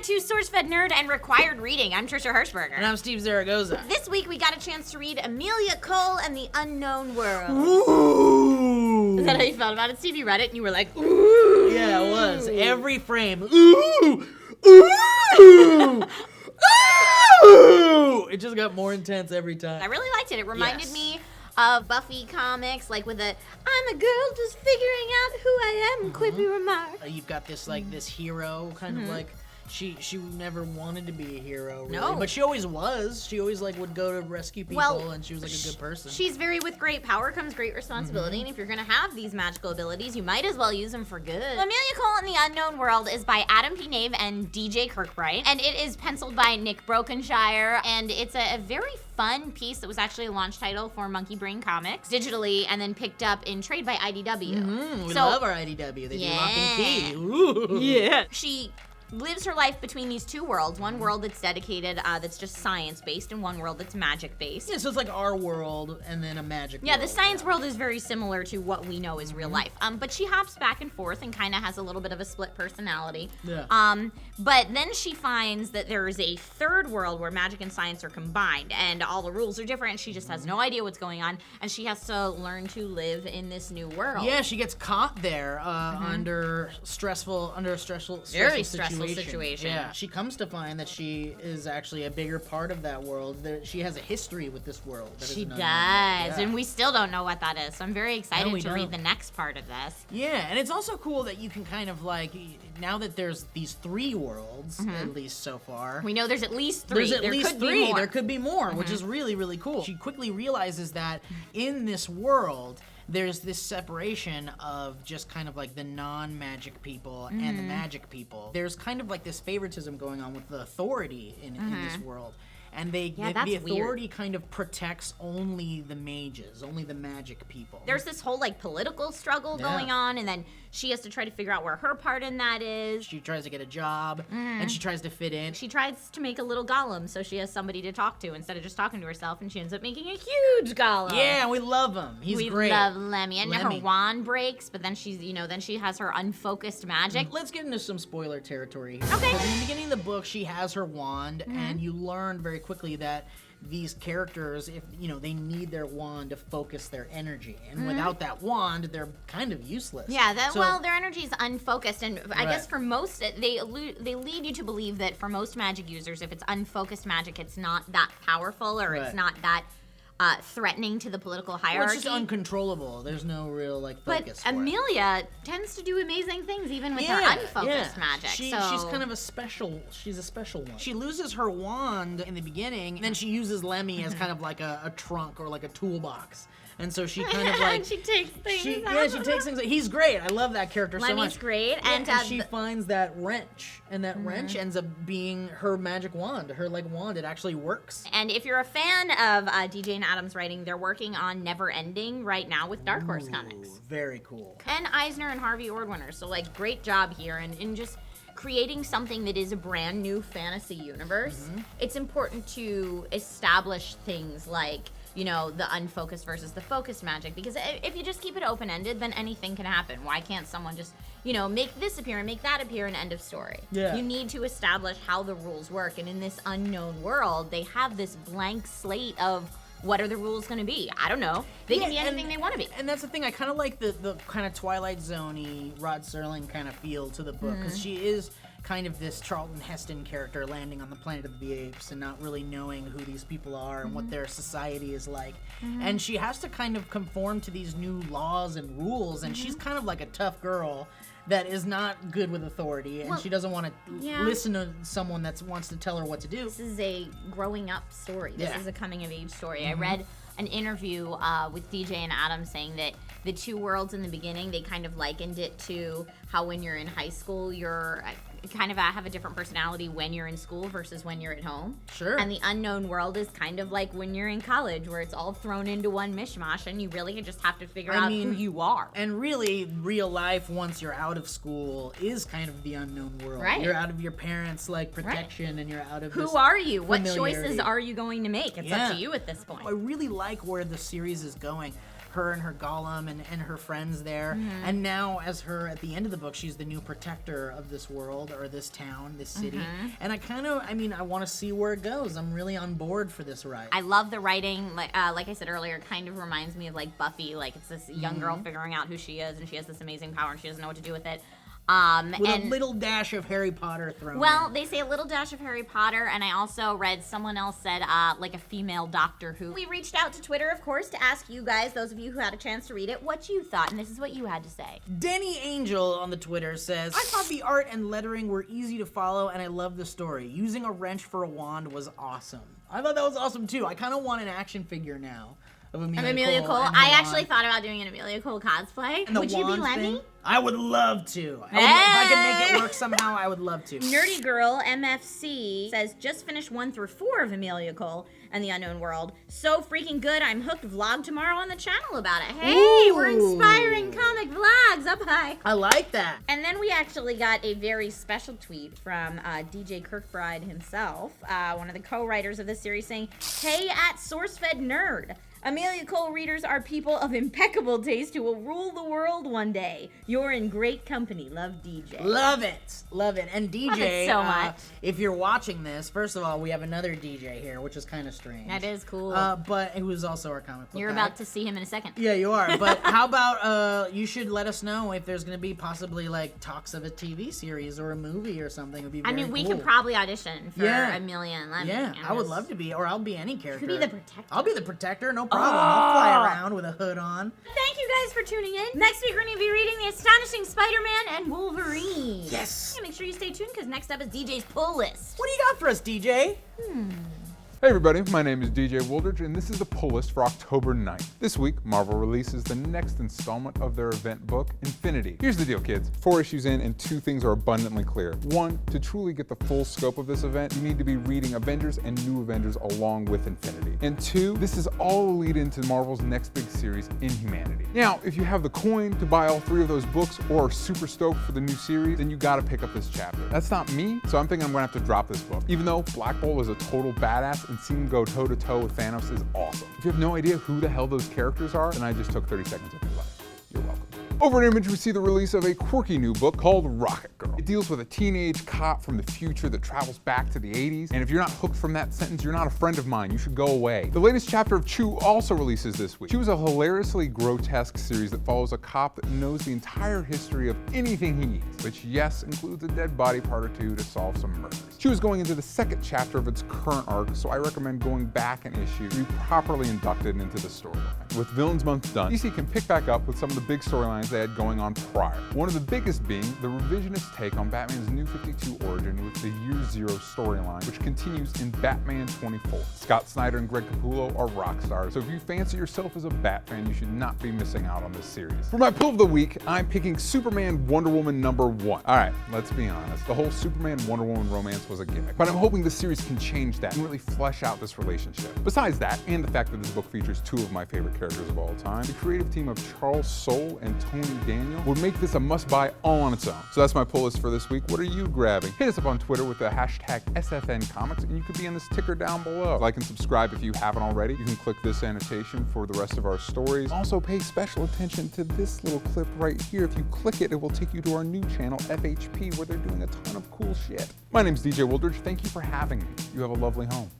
back to SourceFedNerd and Required Reading. I'm Trisha Hirschberger. And I'm Steve Zaragoza. This week we got a chance to read Amelia Cole and the Unknown World. Ooh! Is that how you felt about it, Steve? You read it and you were like, ooh! Yeah, it was. Every frame. Ooh! Ooh! Ooh! It just got more intense every time. I really liked it. It reminded me of Buffy comics, like with a I'm a girl just figuring out who I am quippy remark. You've got this this hero kind of like she never wanted to be a hero, really. No. But she always was. She always would go to rescue people, and she was a good person. She's very with great power comes great responsibility, and if you're gonna have these magical abilities, you might as well use them for good. Amelia Cole and the Unknown World is by Adam P. Nave and DJ Kirkbright, and it is penciled by Nick Brokenshire, and it's a very fun piece that was actually a launch title for Monkey Brain Comics digitally, and then picked up in trade by IDW. We love our IDW. They do Lock and Key. Ooh. Yeah. She lives her life between these two worlds. One world that's dedicated, that's just science-based, and one world that's magic-based. Yeah, so it's like our world and then a magic world. Yeah, the science world is very similar to what we know is real life. But she hops back and forth and kind of has a little bit of a split personality. Yeah. But then she finds that there is a third world where magic and science are combined, and all the rules are different, and she just has no idea what's going on, and she has to learn to live in this new world. Yeah, she gets caught there under a stressful situation. Yeah, she comes to find that she is actually a bigger part of that world. She has a history with this world. She does, yeah. and we still don't know what that is, so I'm very excited to read the next part of this. Yeah, and it's also cool that you can kind of now that there's these three worlds, at least so far. We know there's at least three. There's at least three. There could be more, which is really, really cool. She quickly realizes that in this world, there's this separation of just kind of like the non-magic people and the magic people. There's kind of like this favoritism going on with the authority in this world. And the authority kind of protects only the mages, only the magic people. There's this whole political struggle going on, and then she has to try to figure out where her part in that is. She tries to get a job, and she tries to fit in. She tries to make a little golem so she has somebody to talk to instead of just talking to herself, and she ends up making a huge golem. Yeah, we love him. He's great. We love Lemmy. And her wand breaks, but then then she has her unfocused magic. Let's get into some spoiler territory here. Okay. Because in the beginning of the book, she has her wand, and you learn very quickly that these characters, if they need their wand to focus their energy, and without that wand, they're kind of useless. Yeah, their energy is unfocused, and I guess for most, they lead you to believe that for most magic users, if it's unfocused magic, it's not that powerful, or it's not that threatening to the political hierarchy. Well, it's just uncontrollable. There's no real focus. But Amelia tends to do amazing things even with her unfocused magic. She's kind of a special one. She loses her wand in the beginning, and then she uses Lemmy as kind of like a trunk or like a toolbox. And so she kind of she takes things she takes things. He's great. I love that character so much. Lemmy's great. And she finds that wrench, and that wrench ends up being her magic wand. Her wand, it actually works. And if you're a fan of DJ and Adam's writing, they're working on Never Ending right now with Dark Horse Comics. Very cool. Ken Eisner and Harvey Ordwiner. So great job here, and in just creating something that is a brand new fantasy universe. It's important to establish things like the unfocused versus the focused magic, because if you just keep it open-ended, then anything can happen. Why can't someone just, make this appear and make that appear and end of story? Yeah. You need to establish how the rules work, and in this unknown world, they have this blank slate of what are the rules going to be? I don't know. They can be anything they want to be. And that's the thing. I kind of like the kind of Twilight Zone-y, Rod Serling kind of feel to the book, because she is kind of this Charlton Heston character landing on the planet of the apes and not really knowing who these people are and what their society is like. And she has to kind of conform to these new laws and rules, and she's kind of like a tough girl that is not good with authority, and she doesn't want to listen to someone that wants to tell her what to do. This is a growing up story. This is a coming of age story. I read an interview with DJ and Adam saying that the two worlds in the beginning, they kind of likened it to how when you're in high school, you're kind of have a different personality when you're in school versus when you're at home. Sure. And the unknown world is kind of like when you're in college, where it's all thrown into one mishmash, and you really just have to figure out who you are. And really, real life, once you're out of school, is kind of the unknown world. Right. You're out of your parents' protection, and you're out of who are you? What familiarity. Choices are you going to make? It's up to you at this point. I really like where the series is going. her and her golem and her friends there. And now as her, at the end of the book, she's the new protector of this world, or this town, this city. And I want to see where it goes. I'm really on board for this ride. I love the writing. Like I said earlier, it kind of reminds me of like Buffy. Like it's this young girl figuring out who she is, and she has this amazing power, and she doesn't know what to do with it. With a little dash of Harry Potter thrown in. They say a little dash of Harry Potter, and I also read someone else said like a female Doctor Who. We reached out to Twitter, of course, to ask you guys, those of you who had a chance to read it, what you thought, and this is what you had to say. Denny Angel on the Twitter says, I thought the art and lettering were easy to follow, and I love the story. Using a wrench for a wand was awesome. I thought that was awesome, too. I kind of want an action figure now of Amelia Cole. I actually thought about doing an Amelia Cole cosplay. Would you be Lemmy? I would love to. If I could make it work somehow, I would love to. Nerdy Girl MFC says, just finished 1 through 4 of Amelia Cole and the Unknown World. So freaking good. I'm hooked. Vlog tomorrow on the channel about it. Hey, we're inspiring comic vlogs. Up high. I like that. And then we actually got a very special tweet from DJ Kirkbride himself, one of the co-writers of this series, saying, hey at SourceFedNerd. Amelia Cole readers are people of impeccable taste who will rule the world one day. You're in great company. Love, DJ. Love it. Love it. And DJ, love it so much. If you're watching this, first of all, we have another DJ here, which is kind of strange. That is cool. But who is also our comic book You're guy. about to see him in a second. Yeah, you are. But how about you should let us know if there's going to be possibly like talks of a TV series or a movie or something. It would be very we cool. could probably audition for Amelia and Lemmy. Yeah, I would love to be, or I'll be any character. You could be the protector. I'll be the protector, no problem. I'll fly around with a hood on. Thank you guys for tuning in. Next week we're going to be reading The Astonishing Spider-Man and Wolverine. Yes. Yeah, make sure you stay tuned because next up is DJ's pull list. What do you got for us, DJ? Hey everybody, my name is DJ Wooldridge and this is the pull list for October 9th. This week, Marvel releases the next installment of their event book, Infinity. Here's the deal, kids. 4 issues in and 2 things are abundantly clear. 1, to truly get the full scope of this event, you need to be reading Avengers and New Avengers along with Infinity. And 2, this is all a lead into Marvel's next big series, Inhumanity. Now, if you have the coin to buy all 3 of those books or are super stoked for the new series, then you gotta pick up this chapter. That's not me, so I'm thinking I'm gonna have to drop this book. Even though Black Bolt is a total badass and seeing him go toe-to-toe with Thanos is awesome. If you have no idea who the hell those characters are, then I just took 30 seconds of your life. You're welcome. Over at Image, we see the release of a quirky new book called Rocket Girl. It deals with a teenage cop from the future that travels back to the 80s, and if you're not hooked from that sentence, you're not a friend of mine. You should go away. The latest chapter of Chew also releases this week. Chew is a hilariously grotesque series that follows a cop that knows the entire history of anything he needs, which, yes, includes a dead body part or 2 to solve some murders. Chew is going into the 2nd chapter of its current arc, so I recommend going back an issue to be properly inducted into the storyline. With Villains Month done, DC can pick back up with some of the big storylines they had going on prior. One of the biggest being the revisionist take on Batman's New 52 origin with the Year Zero storyline, which continues in Batman 24. Scott Snyder and Greg Capullo are rock stars, so if you fancy yourself as a Bat fan, you should not be missing out on this series. For my pull of the week, I'm picking Superman Wonder Woman #1. Alright, let's be honest, the whole Superman Wonder Woman romance was a gimmick, but I'm hoping the series can change that and really flesh out this relationship. Besides that, and the fact that this book features 2 of my favorite characters of all time, the creative team of Charles Soule and Tony Daniel would make this a must-buy all on its own. So that's my pull list for this week. What are you grabbing? Hit us up on Twitter with the hashtag SFNComics, and you could be in this ticker down below. Like and subscribe if you haven't already. You can click this annotation for the rest of our stories. Also pay special attention to this little clip right here. If you click it, it will take you to our new channel, FHP, where they're doing a ton of cool shit. My name's DJ Wooldridge. Thank you for having me. You have a lovely home.